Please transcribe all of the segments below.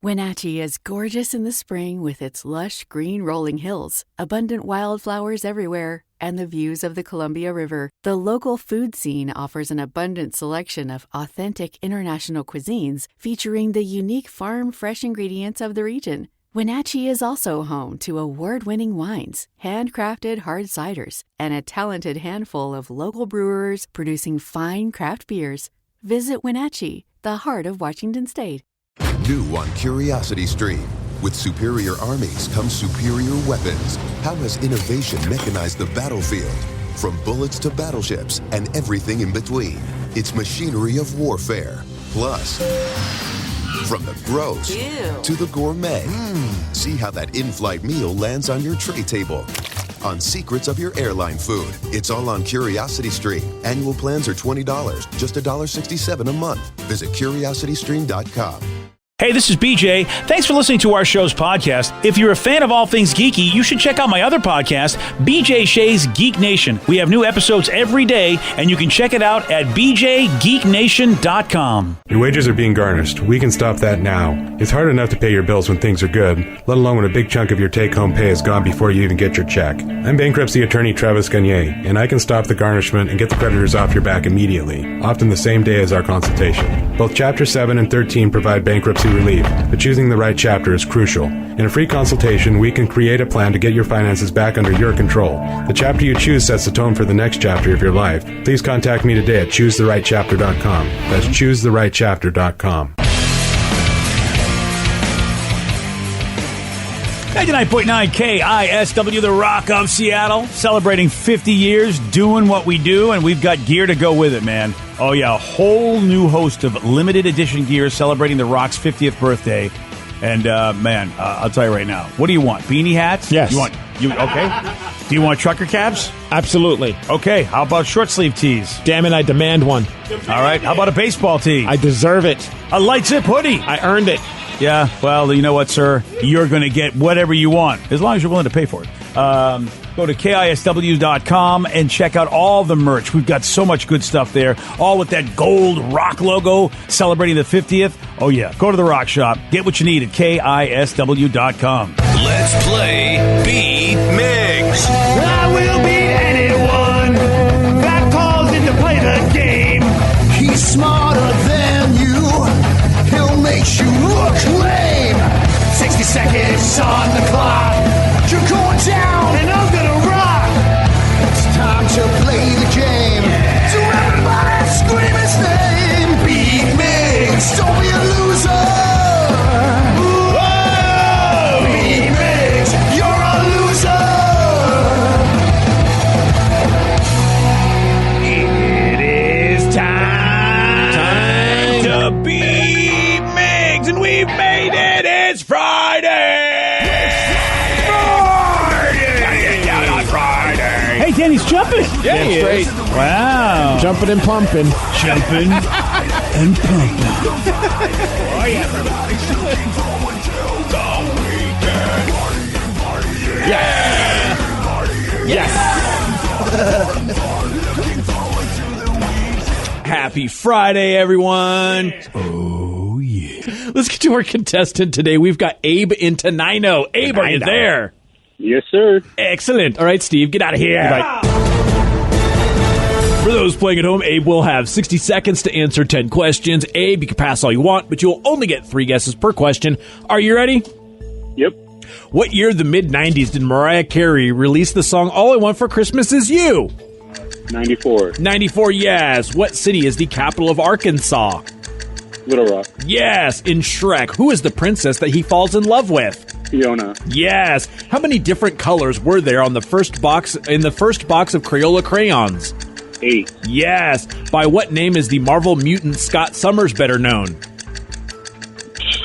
Wenatchee is gorgeous in the spring with its lush green rolling hills, abundant wildflowers everywhere, and the views of the Columbia River. The local food scene offers an abundant selection of authentic international cuisines featuring the unique farm-fresh ingredients of the region. Wenatchee is also home to award-winning wines, handcrafted hard ciders, and a talented handful of local brewers producing fine craft beers. Visit Wenatchee, the heart of Washington State. New on Curiosity Stream. With superior armies comes superior weapons. How has innovation mechanized the battlefield? From bullets to battleships and everything in between. It's machinery of warfare. Plus, from the gross to the gourmet. See how that in-flight meal lands on your tray table. On secrets of your airline food. It's all on Curiosity Stream. Annual plans are $20, just $1.67 a month. Visit curiositystream.com. Hey, this is BJ. Thanks for listening to our show's podcast. If you're a fan of all things geeky, you should check out my other podcast, BJ Shea's Geek Nation. We have new episodes every day, and you can check it out at bjgeeknation.com. Your wages are being garnished. We can stop that now. It's hard enough to pay your bills when things are good, let alone when a big chunk of your take-home pay is gone before you even get your check. I'm bankruptcy attorney Travis Gagne, and I can stop the garnishment and get the creditors off your back immediately, often the same day as our consultation. Both Chapter 7 and 13 provide bankruptcy relief, but choosing the right chapter is crucial. In a free consultation, we can create a plan to get your finances back under your control. The chapter you choose sets the tone for the next chapter of your life. Please contact me today at choosetherightchapter.com. That's choosetherightchapter.com. 99.9 KISW, the Rock of Seattle, celebrating 50 years, doing what we do, and we've got gear to go with it, man. Oh, yeah, a whole new host of limited edition gear celebrating the Rock's 50th birthday. And, man, I'll tell you right now, what do you want? Beanie hats? Yes. Okay. Do you want trucker caps? Absolutely. Okay, how about short sleeve tees? Damn it, I demand one. All right, how about a baseball tee? I deserve it. A light zip hoodie? I earned it. Yeah, well, you know what, sir? You're going to get whatever you want, as long as you're willing to pay for it. Go to KISW.com and check out all the merch. We've got so much good stuff there, all with that gold Rock logo celebrating the 50th. Oh, yeah. Go to the Rock Shop. Get what you need at KISW.com. Let's play Beat Migs. I will beat anyone that calls in to play the game. He's smarter than you. He'll make you look lame. 60 seconds on the clock. You're going down and I'm gonna rock. It's time to play the game. So everybody scream his name. Beat Migs, don't be a loser. Whoa! Beat Migs, you're a loser. It is time to beat Migs, and we've made it. It's Friday. Hey, Danny's jumping. Yeah, he is. Wow. Jumping and pumping. Jumping and pumping. Oh, yeah. Yes. Happy Friday, everyone. Oh, yeah. Let's get to our contestant today. We've got Abe in Tenino. Abe, are you there? Yes, sir. Excellent. All right, Steve, get out of here. For those playing at home, Abe will have 60 seconds to answer 10 questions. Abe, you can pass all you want, but you'll only get 3 guesses per question. Are you ready? Yep. What year of the mid-'90s did Mariah Carey release the song All I Want for Christmas Is You? 94. 94, yes. What city is the capital of Arkansas? Little Rock. Yes. In Shrek, who is the princess that he falls in love with? Fiona. Yes. How many different colors were there on the first box of Crayola crayons? 8. Yes. By what name is the Marvel mutant Scott Summers better known?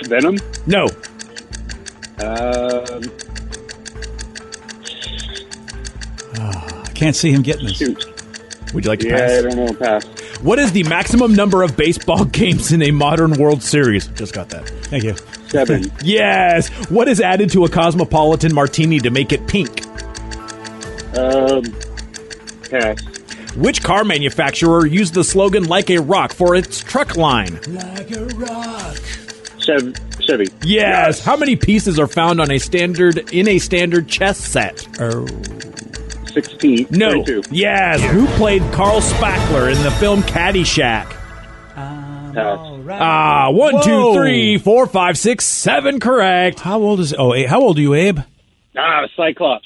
Venom? No. I can't see him getting this. Shoot. Would you like to Yeah, pass? I don't know. Pass. What is the maximum number of baseball games in a modern World Series? Just got that. Thank you. 7. Yes. What is added to a cosmopolitan martini to make it pink? Pass. Which car manufacturer used the slogan "Like a Rock" for its truck line? Like a rock. Chevy. Yes. How many pieces are found in a standard chess set? 16. No. 32. Yes. Who played Carl Spackler in the film Caddyshack? Pass. 1, 2, 3, 4, 5, 6, 7. Correct. How old is? How old are you, Abe? Cyclops.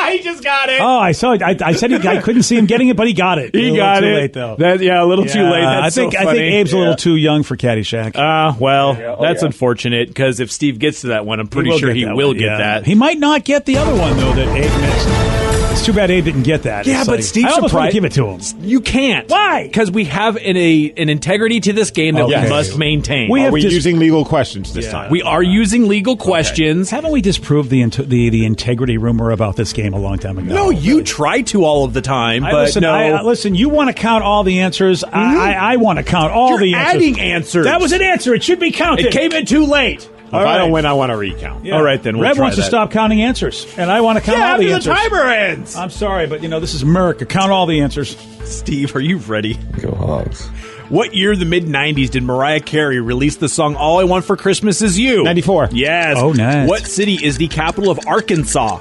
He just got it. Oh, I saw it. I said I couldn't see him getting it, but he got it. He got too it. Late, though. A little too late. That's I think Abe's a little too young for Caddyshack. That's unfortunate because if Steve gets to that one, I'm pretty sure he will get that. He might not get the other one though that Abe missed. It's too bad Abe didn't get that. Yeah, It's but like, Steve I almost want to surprised- give it to him. You can't. Why? Because we have an integrity to this game that Okay. we must maintain. We Are have we just- using legal questions this time? We are using legal questions. Haven't we disproved the integrity rumor about this game a long time ago? No, you try to all of the time, but no. Listen, you want to count all the answers. I want to count all You're the answers. adding answers. That was an answer. It should be counted. It came in too late. If I don't win, I want to recount. Yeah. All right, then. We'll Red try wants to that. stop counting answers, and I want to count all the after answers. the timer ends. I'm sorry, but this is America. Count all the answers. Steve, are you ready? Go Hogs. What year in the mid-'90s did Mariah Carey release the song All I Want for Christmas Is You? 94. Yes. Oh, nice. What city is the capital of Arkansas?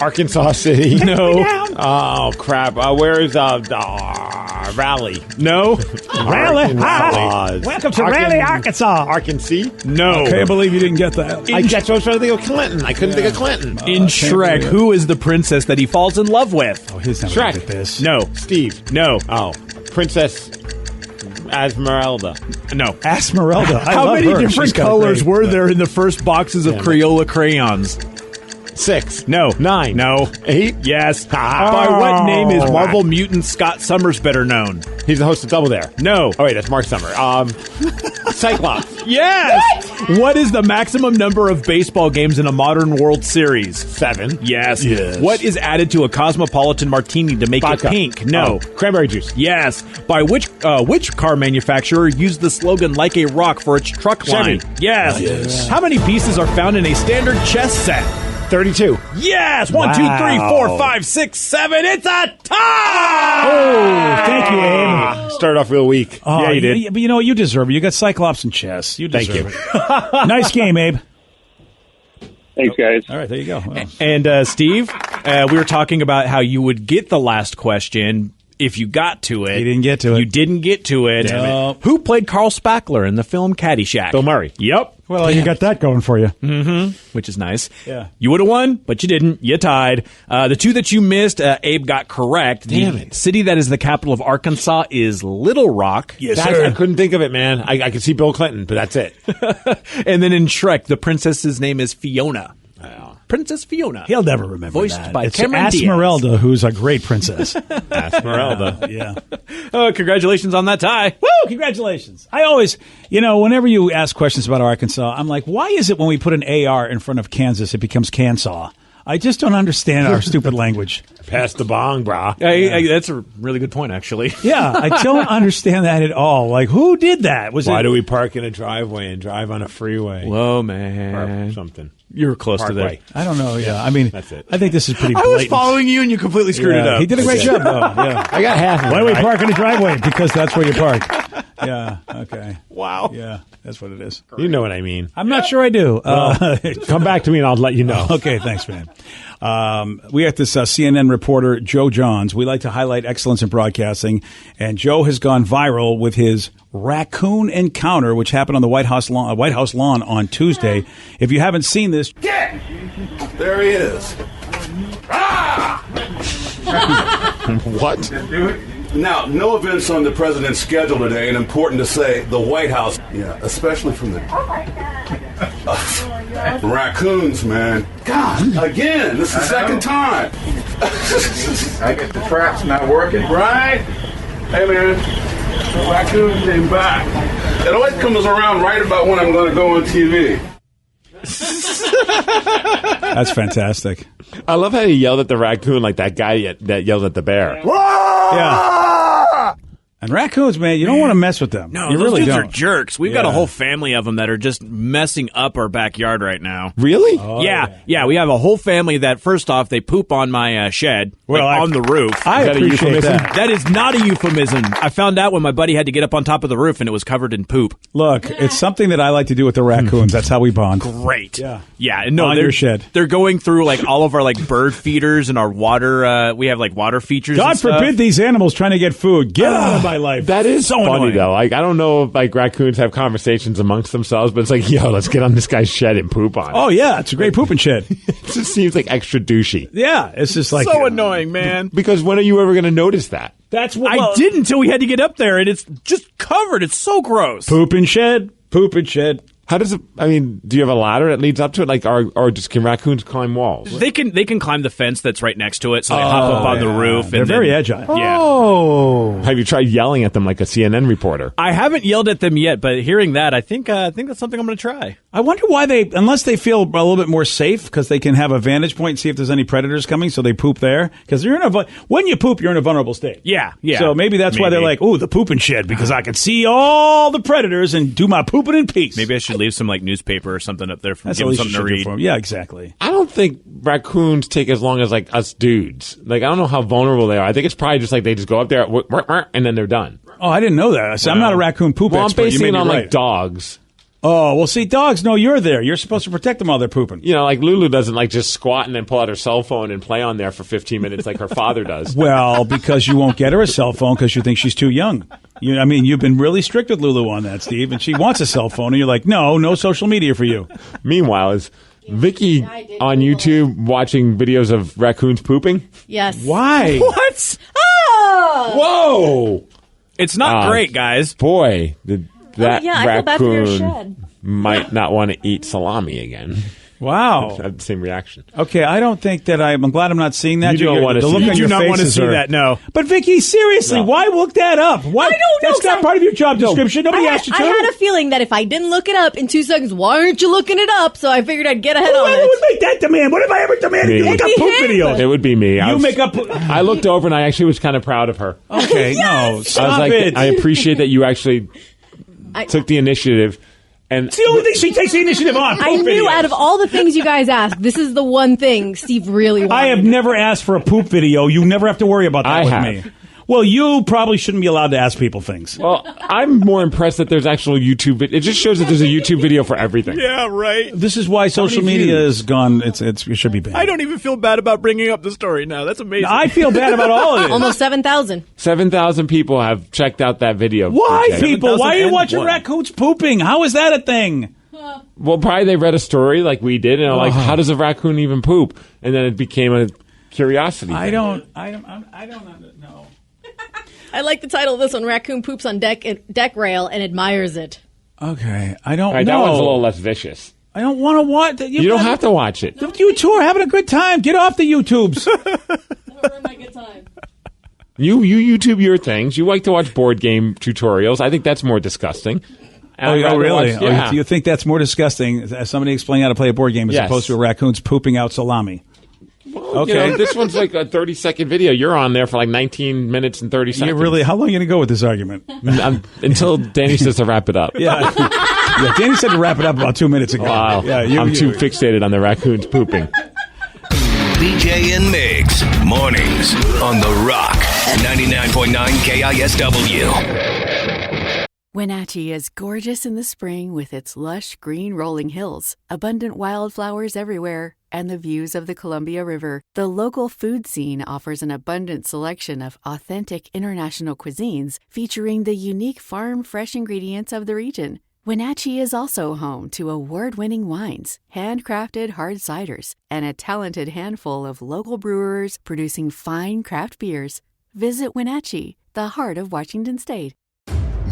Arkansas City. No. Oh, crap. Where is Raleigh? No. Raleigh. Arkansas. Welcome to Raleigh, Arkansas. Arkansas? No. I can't believe you didn't get that. That's what I was trying to think of Clinton. I couldn't think of Clinton. In Shrek, believe it. who is the princess that he falls in love with? Oh, he's never Shrek. good at this. No. Steve. No. Oh, Princess Esmeralda. No. Esmeralda. I How love many her. different She's got colors great- were there in the first boxes of Damn it. Crayola crayons? 6. No. 9. No. 8. Yes. Ah. By what name is Oh. Marvel mutant Scott Summers better known? He's the host of Double Dare. No. Oh, wait, that's Mark Summer. Cyclops. Yes. What is the maximum number of baseball games in a modern World Series? 7. Yes. Yes. What is added to a cosmopolitan martini to make Vodka. it pink? No. Oh, cranberry juice. Yes. By which car manufacturer used the slogan "Like a Rock" for its truck Chevy. line? Yes. How many pieces are found in a standard chess set? 32. Yes. 1, 2, 3, 4, 5, 6, 7. It's a tie. Oh, thank you, Abe. Started off real weak. Oh, yeah, you did. But you deserve it. You got Cyclops and chess. You Thank deserve you. it. Nice game, Abe. Thanks, guys. All right, there you go. Well, And Steve, we were talking about how you would get the last question if you got to it. You didn't get to it. You didn't get to it. Damn it. Who played Carl Spackler in the film Caddyshack? Bill Murray. Yep. well, you got that going for you. Which is nice. Yeah. You would have won, but you didn't. You tied. The two that you missed, Abe got correct. Damn the it. city that is the capital of Arkansas is Little Rock. Yes, I couldn't think of it, man. I could see Bill Clinton, but that's it. And then in Shrek, the princess's name is Fiona. Princess Fiona. He'll never remember Voiced that. by it's Cameron Diaz. Esmeralda, who's a great princess. Esmeralda. Yeah. Congratulations on that tie. Woo! Congratulations. I always, whenever you ask questions about Arkansas, I'm like, why is it when we put an AR in front of Kansas, it becomes Kansaw? I just don't understand our stupid language. Pass the bong, brah. That's a really good point, actually. Yeah, I don't understand that at all. Like, who did that? Why do we park in a driveway and drive on a freeway? Whoa, Or man. something. You're close Parkway. to that. I don't know. Yeah, I mean, That's it. I think this is pretty I blatant. was following you, and you completely screwed it Yeah, up. he did a great job, though. Yeah. I got half of it. Why do we right? park in the driveway? Because that's where you park. Yeah. Okay. Wow. Yeah, that's what it is. You know what I mean. I'm not sure I do. Come back to me and I'll let you know. Okay, thanks, man. We got this CNN reporter, Joe Johns. We like to highlight excellence in broadcasting, and Joe has gone viral with his raccoon encounter, which happened on the White House lawn on Tuesday. If you haven't seen this, There he is. What? Now, no events on the president's schedule today, and important to say, the White House, especially from the raccoons, man. God, again, this is the second time. I guess the trap's not working. Right? Hey, man, the raccoon came back. It always comes around right about when I'm going to go on TV. that's fantastic. I love how he yelled at the raccoon like that guy that yelled at the bear. Yeah. And raccoons, man, you don't want to mess with them. No, you those really dudes are don't. jerks. We've got a whole family of them that are just messing up our backyard right now. Really? Yeah. We have a whole family that, first off, they poop on my shed, on the roof. I appreciate that. That is not a euphemism. I found out when my buddy had to get up on top of the roof and it was covered in poop. Look, it's something that I like to do with the raccoons. That's how we bond. Great. Yeah. Yeah. No, On they're, your shed. They're going through like all of our like bird feeders and our water. We have like water features. God and stuff. forbid these animals trying to get food. Get out of my life. That is so funny, annoying. though. Like, I don't know if like raccoons have conversations amongst themselves, but it's like, yo, let's get on this guy's shed and poop on it. Oh, yeah. It's a great pooping shed. It just seems like extra douchey. Yeah. It's just like. So annoying, man. Because when are you ever going to notice that? That's what I did until we had to get up there, and it's just covered. It's so gross. Pooping shed. Pooping shed. How does it? I mean, do you have a ladder that leads up to it? Like, or just can raccoons climb walls? They can climb the fence that's right next to it, so they hop up on the roof. They're and very then, agile. Yeah. Oh. Have you tried yelling at them like a CNN reporter? I haven't yelled at them yet, but hearing that, I think that's something I'm going to try. I wonder why unless they feel a little bit more safe because they can have a vantage point and see if there's any predators coming, so they poop there. Because when you poop, you're in a vulnerable state. Yeah. So maybe that's why they're like, oh, the pooping shed, because I can see all the predators and do my pooping in peace. Maybe I should leave some like newspaper or something up there for That's give at them least something to you should do read. for 'em. Yeah, exactly. I don't think raccoons take as long as like us dudes. Like, I don't know how vulnerable they are. I think it's probably just like they just go up there and then they're done. Oh, I didn't know that. So I'm not a raccoon poop Well, I'm expert. You basing may it be on right. like dogs. Oh, well, see, dogs know you're there. You're supposed to protect them while they're pooping. You know, like Lulu doesn't like just squat and then pull out her cell phone and play on there for 15 minutes like her father does. Well, because you won't get her a cell phone because you think she's too young. You've been really strict with Lulu on that, Steve, and she wants a cell phone, and you're like, no social media for you. Meanwhile, is Vicky on YouTube watching videos of raccoons pooping? Yes. Why? What? Oh! Whoa! It's not great, guys. Boy, that yeah, I feel bad for your raccoon shed. might not want to eat salami again. Wow. I had the same reaction. Okay, I don't think that I'm glad I'm not seeing that. You don't want to the see look that. on You your do not want to faces see are- that, no. But Vicky, seriously, No. why look that up? Why? I don't know, That's not 'cause part of your job description. Nobody asked you to. I had a feeling that if I didn't look it up in 2 seconds, why aren't you looking it up? So I figured I'd get ahead on Whoever it. would make that demand? What have I ever demanded? You Me. look up It'd be poop him. videos. It would be me. You make up. I looked over and I actually was kind of proud of her. Okay, no, I was stop like, it. I appreciate that you actually took the initiative. And It's the only thing she takes the initiative on. I poop knew videos. out of all the things you guys asked, this is the one thing Steve really wanted. I have never asked for a poop video. You never have to worry about that I with have. me. Well, you probably shouldn't be allowed to ask people things. Well, I'm more impressed that there's actual YouTube. It just shows that there's a YouTube video for everything. Yeah, right. This is why social media is gone. It should be banned. I don't even feel bad about bringing up the story now. That's amazing. I feel bad about all of it. Almost 7,000. 7,000 people have checked out that video. Why, BJ. people? Why are you watching 7,001. raccoons pooping? How is that a thing? Well, probably they read a story like we did, and they're like, "How does a raccoon even poop?" And then it became a curiosity. I thing. don't know. I like the title of this one, Raccoon Poops on Deck Rail and Admires It. Okay, I don't All right, know. that one's a little less vicious. I don't want to watch. You don't have to watch it. You two are having a good time. Get off the YouTubes. Never my good time. You YouTube your things. You like to watch board game tutorials. I think that's more disgusking. And I'd rather really? watch- yeah. Oh, you think that's more disgusting? As somebody explaining how to play a board game as Yes. opposed to a raccoon's pooping out salami. Okay. You know, this one's like a 30-second video. You're on there for like 19 minutes and 30 seconds. How long are you going to go with this argument? Until Danny says to wrap it up. Yeah. Yeah, Danny said to wrap it up about 2 minutes ago. Wow. Yeah, I'm too fixated on the raccoons pooping. BJ and Migs, mornings on The Rock, 99.9 KISW. Wenatchee is gorgeous in the spring with its lush green rolling hills, abundant wildflowers everywhere, and the views of the Columbia River. The local food scene offers an abundant selection of authentic international cuisines featuring the unique farm-fresh ingredients of the region. Wenatchee is also home to award-winning wines, handcrafted hard ciders, and a talented handful of local brewers producing fine craft beers. Visit Wenatchee, the heart of Washington State.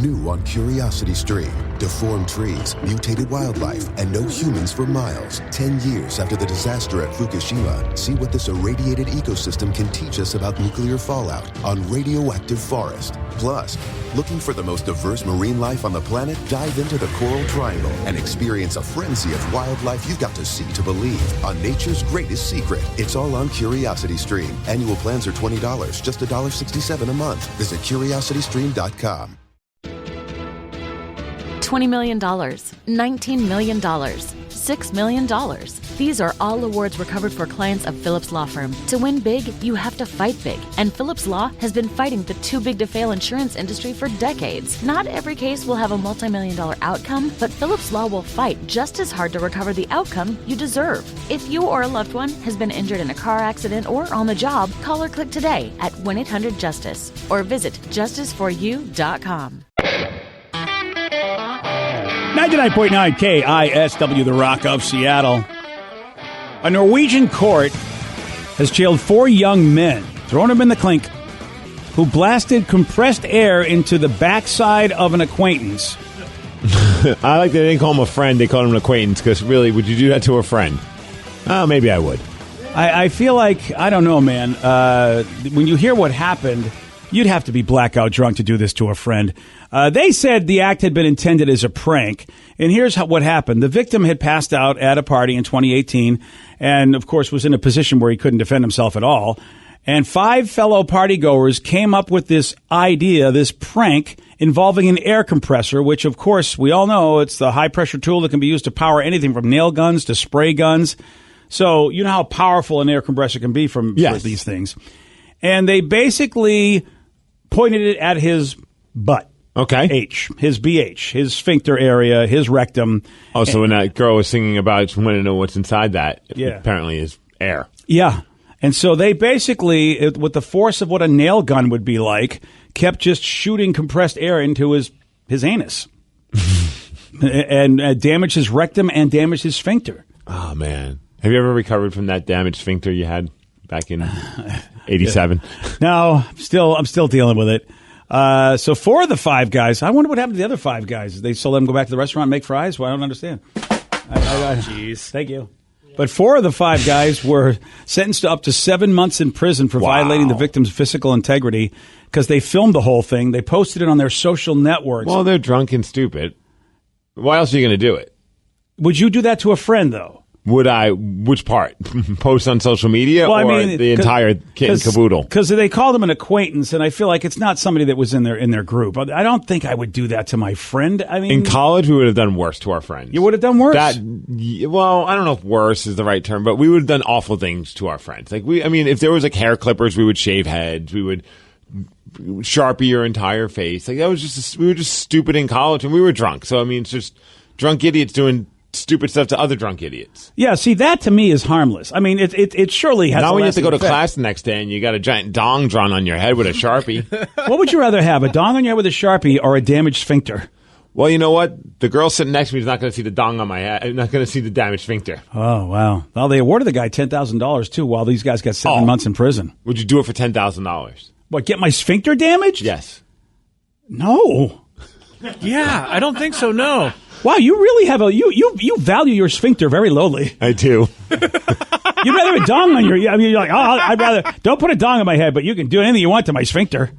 New on Curiosity Stream. Deformed trees, mutated wildlife, and no humans for miles. 10 years after the disaster at Fukushima, see what this irradiated ecosystem can teach us about nuclear fallout on Radioactive Forest. Plus, looking for the most diverse marine life on the planet? Dive into the Coral Triangle and experience a frenzy of wildlife you've got to see to believe on nature's greatest secret. It's all on Curiosity Stream. Annual plans are $20, just $1.67 a month. Visit curiositystream.com. $20 million, $19 million, $6 million. These are all awards recovered for clients of Phillips Law Firm. To win big, you have to fight big. And Phillips Law has been fighting the too big to fail insurance industry for decades. Not every case will have a multi-million-dollar outcome, but Phillips Law will fight just as hard to recover the outcome you deserve. If you or a loved one has been injured in a car accident or on the job, call or click today at 1-800-JUSTICE or visit justiceforyou.com. 99.9 KISW, the Rock of Seattle. A Norwegian court has jailed 4 young men, thrown them in the clink, who blasted compressed air into the backside of an acquaintance. I like that they didn't call him a friend, they called him an acquaintance, because really, would you do that to a friend? Maybe I would. I feel like, I don't know, man, when you hear what happened, you'd have to be blackout drunk to do this to a friend. They said the act had been intended as a prank, and here's what happened. The victim had passed out at a party in 2018, and of course was in a position where he couldn't defend himself at all. And 5 fellow partygoers came up with this idea, this prank, involving an air compressor, which of course we all know it's the high-pressure tool that can be used to power anything from nail guns to spray guns. So you know how powerful an air compressor can be for these things. And they basically pointed it at his butt. Okay. His BH, his sphincter area, his rectum. Oh, so when that girl was singing about, just wanted to know what's inside that, apparently is air. Yeah. And so they basically, with the force of what a nail gun would be like, kept just shooting compressed air into his anus. and damaged his rectum and damaged his sphincter. Oh, man. Have you ever recovered from that damaged sphincter you had back in 87? No, I'm still dealing with it. So 4 of the 5 guys, I wonder what happened to the other 5 guys. They still let them go back to the restaurant and make fries? Well, I don't understand. Jeez. Thank you. But 4 of the 5 guys were sentenced to up to 7 months in prison for violating the victim's physical integrity because they filmed the whole thing. They posted it on their social networks. Well, they're drunk and stupid. Why else are you going to do it? Would you do that to a friend, though? Would I? Which part? Post on social media the entire kit and caboodle? Because they called him an acquaintance, and I feel like it's not somebody that was in their group. I don't think I would do that to my friend. I mean, in college, we would have done worse to our friends. You would have done worse? Well, I don't know if worse is the right term, but we would have done awful things to our friends. If there was like hair clippers, we would shave heads. We would Sharpie your entire face. Like that was we were just stupid in college, and we were drunk. So it's just drunk idiots doing stupid stuff to other drunk idiots. Yeah, see, that to me is harmless. I mean, it surely has. Now when you have to go to effect. class the next day and you got a giant dong drawn on your head with a Sharpie. What would you rather have, a dong on your head with a Sharpie or a damaged sphincter? Well, you know what? The girl sitting next to me is not going to see the dong on my head. I'm not going to see the damaged sphincter. Oh, wow. Well, they awarded the guy $10,000, too, while these guys got 7 months in prison. Would you do it for $10,000? What, get my sphincter damaged? Yes. No. Yeah, I don't think so, no. Wow, you really have you value your sphincter very lowly. I do. You'd rather have a dong on your... I mean, you're like, I'd rather... Don't put a dong on my head, but you can do anything you want to my sphincter.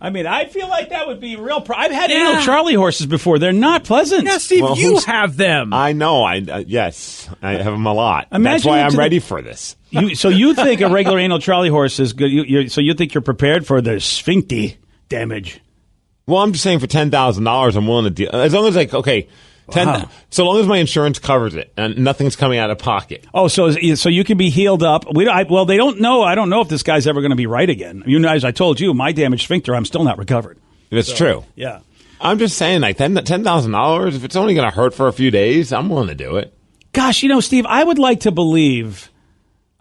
I mean, I feel like that would be real... I've had anal Charlie horses before. They're not pleasant. Yeah, Steve, you have them. I know. Yes, I have them a lot. That's why I'm ready for this. So you think a regular anal Charlie horse is good? So you think you're prepared for the sphincty damage? Well, I'm just saying for $10,000, I'm willing to deal. As long as so long as my insurance covers it and nothing's coming out of pocket. Oh, so you can be healed up. They don't know. I don't know if this guy's ever going to be right again. You know, as I told you, my damaged sphincter, I'm still not recovered. That's true. Yeah. I'm just saying, like $10,000. If it's only going to hurt for a few days, I'm willing to do it. Gosh, Steve, I would like to believe.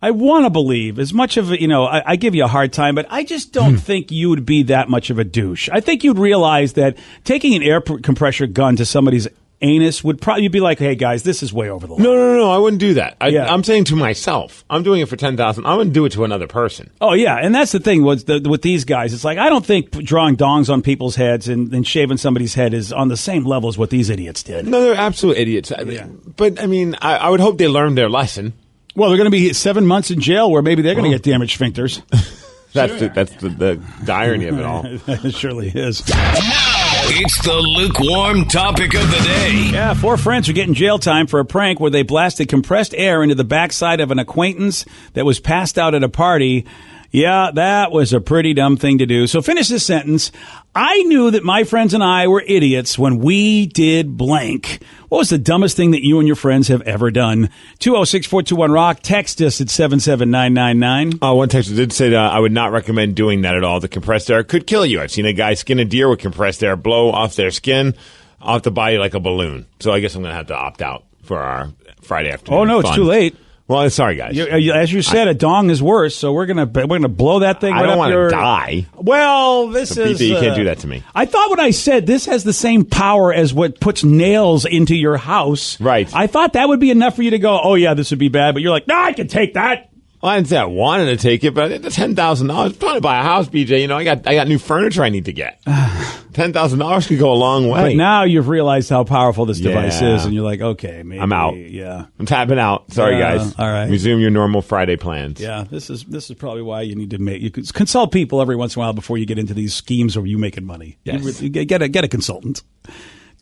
I want to believe as much of I give you a hard time, but I just don't think you would be that much of a douche. I think you'd realize that taking an air compressor gun to somebody's anus would probably be like, hey, guys, this is way over the line. No, I wouldn't do that. Yeah. I'm saying to myself, I'm doing it for 10,000. I wouldn't do it to another person. Oh, yeah, and that's the thing with these guys. It's like, I don't think drawing dongs on people's heads and shaving somebody's head is on the same level as what these idiots did. No, they're absolute idiots. But, I mean, I would hope they learned their lesson. Well, they're going to be 7 months in jail where maybe they're going to get damaged sphincters. That's the irony of it all. It surely is. It's the lukewarm topic of the day. Yeah, 4 friends are getting jail time for a prank where they blasted compressed air into the backside of an acquaintance that was passed out at a party. Yeah, that was a pretty dumb thing to do. So finish this sentence. I knew that my friends and I were idiots when we did blank. What was the dumbest thing that you and your friends have ever done? 206-421-ROCK. Text us at 77999. One texter did say that I would not recommend doing that at all. The compressed air could kill you. I've seen a guy skin a deer with compressed air, blow off their skin, off the body like a balloon. So I guess I'm going to have to opt out for our Friday afternoon. Oh, no, fun. it's too late. Well, sorry, guys. As you said, a dong is worse, so we're gonna blow that thing. I right don't want to die. Well, this so is. You can't do that to me. I thought when I said this has the same power as what puts nails into your house. Right. I thought that would be enough for you to go, oh yeah, this would be bad, but you're like, no, I can take that. Well, I didn't say I wanted to take it, but it's $10,000. I'm trying to buy a house, BJ. You know, I got new furniture I need to get. $10,000 could go a long way. But now you've realized how powerful this device is, and you're like, okay, maybe I'm out. Yeah, I'm tapping out. Sorry, guys. All right. Resume your normal Friday plans. Yeah, this is probably why you need to consult people every once in a while before you get into these schemes where you making money. Yes. You get a consultant.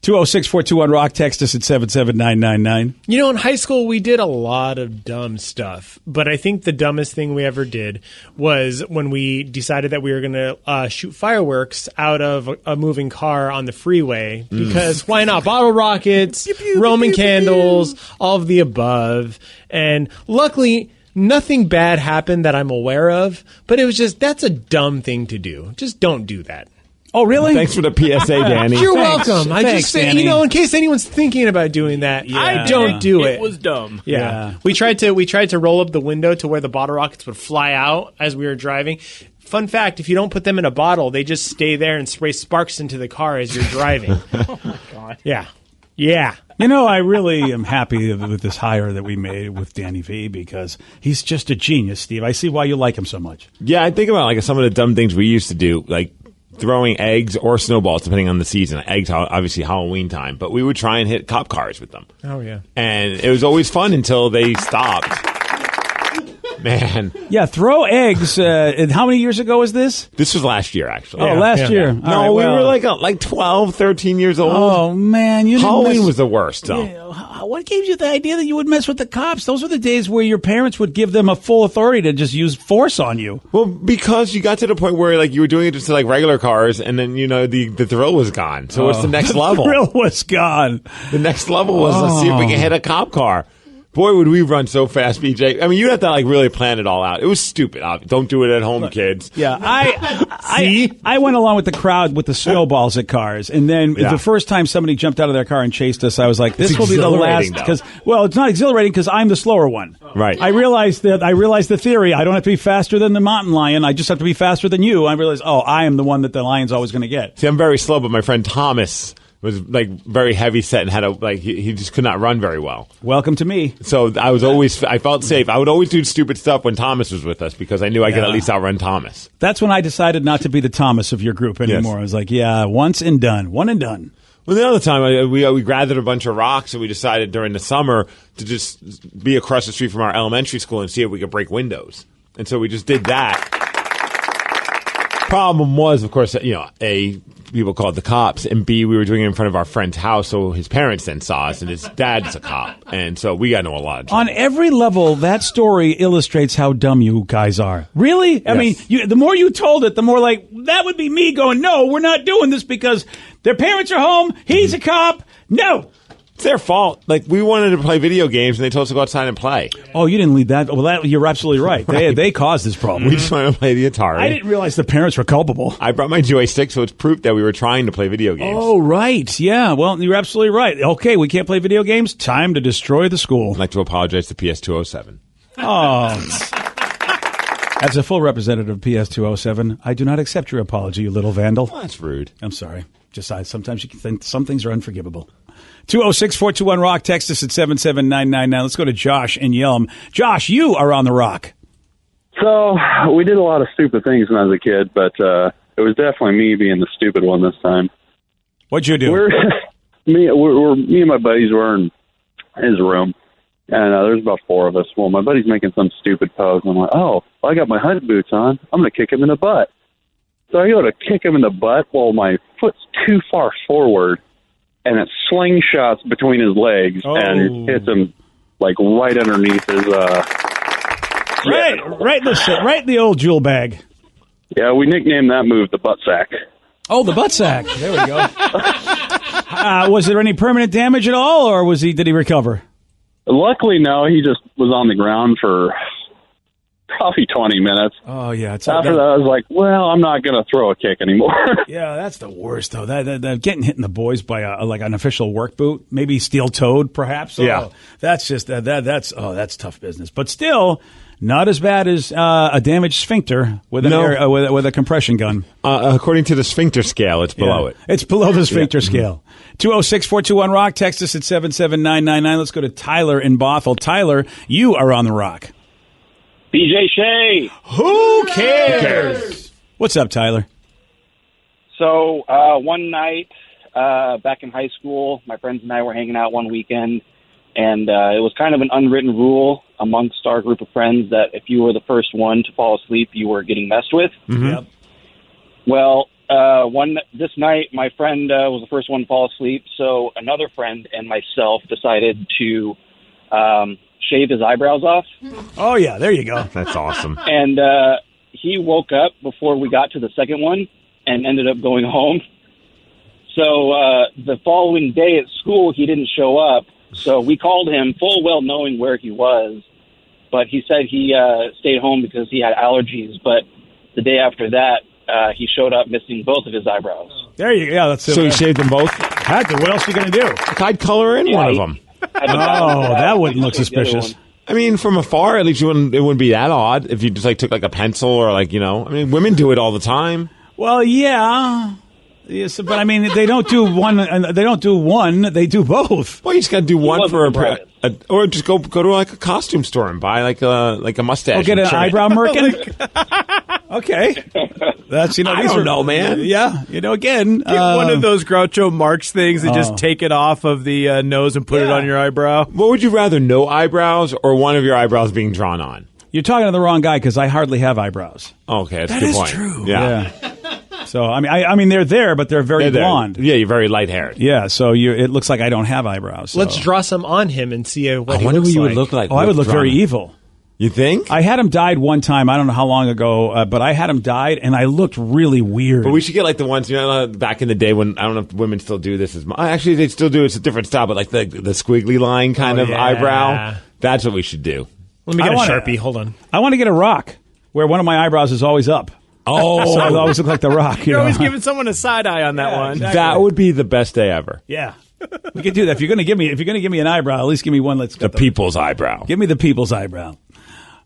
206-421-ROCK. Text us at 77999. You know, in high school, we did a lot of dumb stuff. But I think the dumbest thing we ever did was when we decided that we were going to shoot fireworks out of a moving car on the freeway. Because why not? Bottle rockets, Roman candles, all of the above. And luckily, nothing bad happened that I'm aware of. But it was just, that's a dumb thing to do. Just don't do that. Oh, really? Thanks for the PSA, Danny. You're welcome. I Thanks, just say, Danny. in case anyone's thinking about doing that, Yeah. don't do it. It was dumb. Yeah. We tried to roll up the window to where the bottle rockets would fly out as we were driving. Fun fact, if you don't put them in a bottle, they just stay there and spray sparks into the car as you're driving. Oh, my God. Yeah. Yeah. You know, I really am happy with this hire that we made with Danny V because he's just a genius, Steve. I see why you like him so much. Yeah, I think about like some of the dumb things we used to do, like throwing eggs or snowballs, depending on the season. Eggs, obviously Halloween time, but we would try and hit cop cars with them. Oh, yeah. And it was always fun until they stopped. Man. Yeah, throw eggs. And how many years ago was this? This was last year, actually. Oh, last year. No, All right, we well. were like 12, 13 years old. Oh, man. Halloween was the worst, though. Yeah, what gave you the idea that you would mess with the cops? Those were the days where your parents would give them a full authority to just use force on you. Well, because you got to the point where like you were doing it just to like regular cars, and then you know the thrill was gone. So what's the next level? The thrill was gone. The next level was let's see if we can hit a cop car. Boy, would we run so fast, BJ. I mean, you'd have to like really plan it all out. It was stupid. Don't do it at home, kids. Yeah, I went along with the crowd with the snowballs at cars, and then the first time somebody jumped out of their car and chased us, I was like, "This will be the last." Because it's not exhilarating because I'm the slower one. Right. I realized the theory. I don't have to be faster than the mountain lion. I just have to be faster than you. I realized, I am the one that the lion's always going to get. See, I'm very slow, but my friend Thomas was like very heavy set and had he just could not run very well. Welcome to me. So I felt safe. I would always do stupid stuff when Thomas was with us because I knew I could at least outrun Thomas. That's when I decided not to be the Thomas of your group anymore. Yes. I was like, once and done. One and done. Well, the other time, we gathered a bunch of rocks and we decided during the summer to just be across the street from our elementary school and see if we could break windows. And so we just did that. Problem was, of course, A, people called the cops, and B, we were doing it in front of our friend's house, so his parents then saw us, and his dad's a cop. And so we got into a lot of trouble. On every level, that story illustrates how dumb you guys are. Really? I mean, the more you told it, the more like, that would be me going, no, we're not doing this because their parents are home, he's a cop. No. It's their fault. Like, we wanted to play video games, and they told us to go outside and play. Oh, you didn't lead that? Well, you're absolutely right. They caused this problem. We just wanted to play the Atari. I didn't realize the parents were culpable. I brought my joystick, so it's proof that we were trying to play video games. Oh, right. Yeah, well, you're absolutely right. Okay, we can't play video games. Time to destroy the school. I'd like to apologize to PS207. Oh. As a full representative of PS207, I do not accept your apology, you little vandal. Well, that's rude. I'm sorry. Just sometimes you can think some things are unforgivable. 206-421-ROCK. Text us at 77999. Let's go to Josh in Yelm. Josh, you are on the Rock. So we did a lot of stupid things when I was a kid, but it was definitely me being the stupid one this time. What'd you do? Me and my buddies were in his room, and there's about 4 of us. Well, my buddy's making some stupid pose, and I'm like, oh, I got my HUD boots on. I'm going to kick him in the butt. So I go to kick him in the butt while my foot's too far forward, and it slingshots between his legs and hits him like right underneath his. Right in the old jewel bag. Yeah, we nicknamed that move the butt sack. Oh, the butt sack. There we go. Was there any permanent damage at all, or did he recover? Luckily, no. He just was on the ground for probably 20 minutes. Oh, yeah. After that, I was like, well, I'm not going to throw a kick anymore. Yeah, that's the worst, though. That getting hit in the boys by like an official work boot, maybe steel-toed, perhaps. Yeah. That's just that's tough business. But still, not as bad as a damaged sphincter with with a compression gun. According to the sphincter scale, it's below it. It's below the sphincter scale. 206-421-ROCK. Text us at 77999. Let's go to Tyler in Bothell. Tyler, you are on the Rock. BJ Shea. Who cares? What's up, Tyler? So one night back in high school, my friends and I were hanging out one weekend, and it was kind of an unwritten rule amongst our group of friends that if you were the first one to fall asleep, you were getting messed with. Mm-hmm. Yep. Well, this night, my friend was the first one to fall asleep, so another friend and myself decided to shave his eyebrows off. Oh, yeah, there you go. That's awesome. And he woke up before we got to the second one and ended up going home. So the following day at school, he didn't show up. So we called him full well knowing where he was. But he said he stayed home because he had allergies. But the day after that, he showed up missing both of his eyebrows. There you go. Yeah, that's it. So he shaved them both? Had to. What else are you going to do? I'd color in one of them. That wouldn't look suspicious. I mean, from afar, at least it wouldn't be that odd if you just took like a pencil or I mean, women do it all the time. Well, yeah. Yes, but I mean, they don't do one. They don't do one. They do both. Well, you just got to do one for or just go to like a costume store and buy like a mustache. Oh, get an eyebrow merkin. Okay, that's I don't know, man. Yeah, again, get one of those Groucho Marx things and just take it off of the nose and put it on your eyebrow. What would you rather, no eyebrows or one of your eyebrows being drawn on? You're talking to the wrong guy because I hardly have eyebrows. Okay, that's that a good is point. True. Yeah. So I mean, they're there, but they're very blonde. Yeah, you're very light haired. Yeah, so it looks like I don't have eyebrows. So. Let's draw some on him and see what he wonder looks what you like. would look like. Oh, I would look very evil. You think? I had him dyed one time. I don't know how long ago, but I had him dyed, and I looked really weird. But we should get like the ones back in the day when I don't know if women still do this as much. Actually, they still do. It's a different style, but like the squiggly line kind of eyebrow. That's what we should do. Let me get a Sharpie. Hold on. I want to get a Rock where one of my eyebrows is always up. Oh, so I always look like the Rock. You're always giving someone a side eye on that one. Exactly. That would be the best day ever. Yeah, we could do that. If you're going to give me an eyebrow, at least give me one. The people's eyebrow. Give me the people's eyebrow.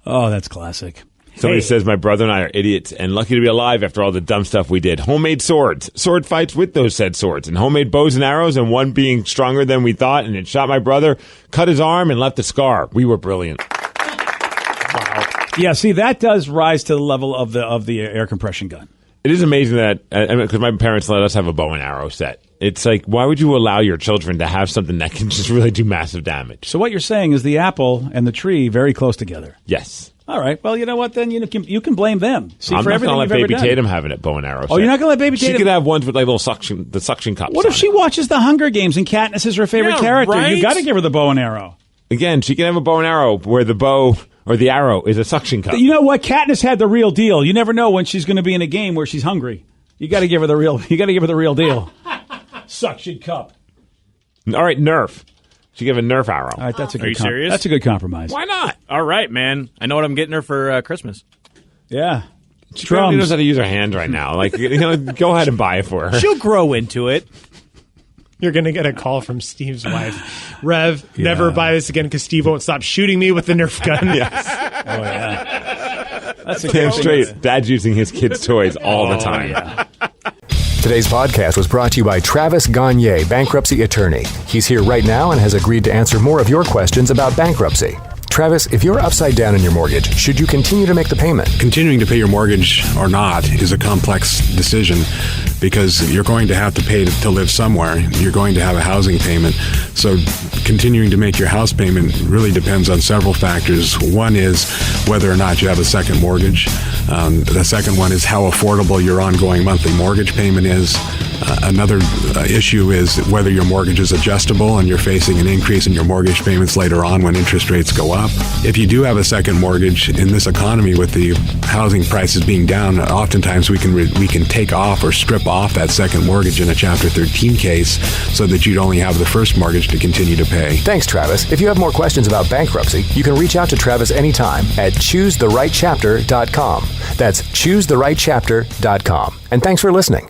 Oh, that's classic. Somebody says my brother and I are idiots and lucky to be alive after all the dumb stuff we did. Homemade swords, sword fights with those said swords, and homemade bows and arrows, and one being stronger than we thought, and it shot my brother, cut his arm, and left a scar. We were brilliant. Wow. Yeah, see, that does rise to the level of the air compression gun. It is amazing that, because my parents let us have a bow and arrow set. It's like, why would you allow your children to have something that can just really do massive damage? So what you're saying is the apple and the tree very close together. Yes. All right. Well, you know what? Then you can blame them. See, I'm for not going to let Baby Baby Tatum have it at bow and arrow set. Oh, you're not going to let Baby Tatum? She could have ones with like little suction cups. What if she watches The Hunger Games and Katniss is her favorite character? Right? You got to give her the bow and arrow. Again, she can have a bow and arrow where the bow or the arrow is a suction cup. You know what? Katniss had the real deal. You never know when she's going to be in a game where she's hungry. You got to give her the real. You got to give her the real deal. Suction cup. All right, Nerf. She gave a Nerf arrow. All right, that's a good. Are you serious? That's a good compromise. Why not? All right, man. I know what I'm getting her for Christmas. Yeah. She probably knows how to use her hand right now. Like, go ahead and buy it for her. She'll grow into it. You're going to get a call from Steve's wife. Rev, never buy this again because Steve won't stop shooting me with the Nerf gun. Yes. Oh, yeah. That's a Damn straight. Dad's using his kids' toys all the time. Yeah. Today's podcast was brought to you by Travis Gagne, bankruptcy attorney. He's here right now and has agreed to answer more of your questions about bankruptcy. Travis, if you're upside down in your mortgage, should you continue to make the payment? Continuing to pay your mortgage or not is a complex decision because you're going to have to pay to live somewhere. You're going to have a housing payment. So continuing to make your house payment really depends on several factors. One is whether or not you have a second mortgage. The second one is how affordable your ongoing monthly mortgage payment is. Another issue is whether your mortgage is adjustable and you're facing an increase in your mortgage payments later on when interest rates go up. If you do have a second mortgage in this economy with the housing prices being down, oftentimes we can take off or strip off that second mortgage in a Chapter 13 case so that you'd only have the first mortgage to continue to pay. Thanks, Travis. If you have more questions about bankruptcy, you can reach out to Travis anytime at choosetherightchapter.com. That's choosetherightchapter.com. And thanks for listening.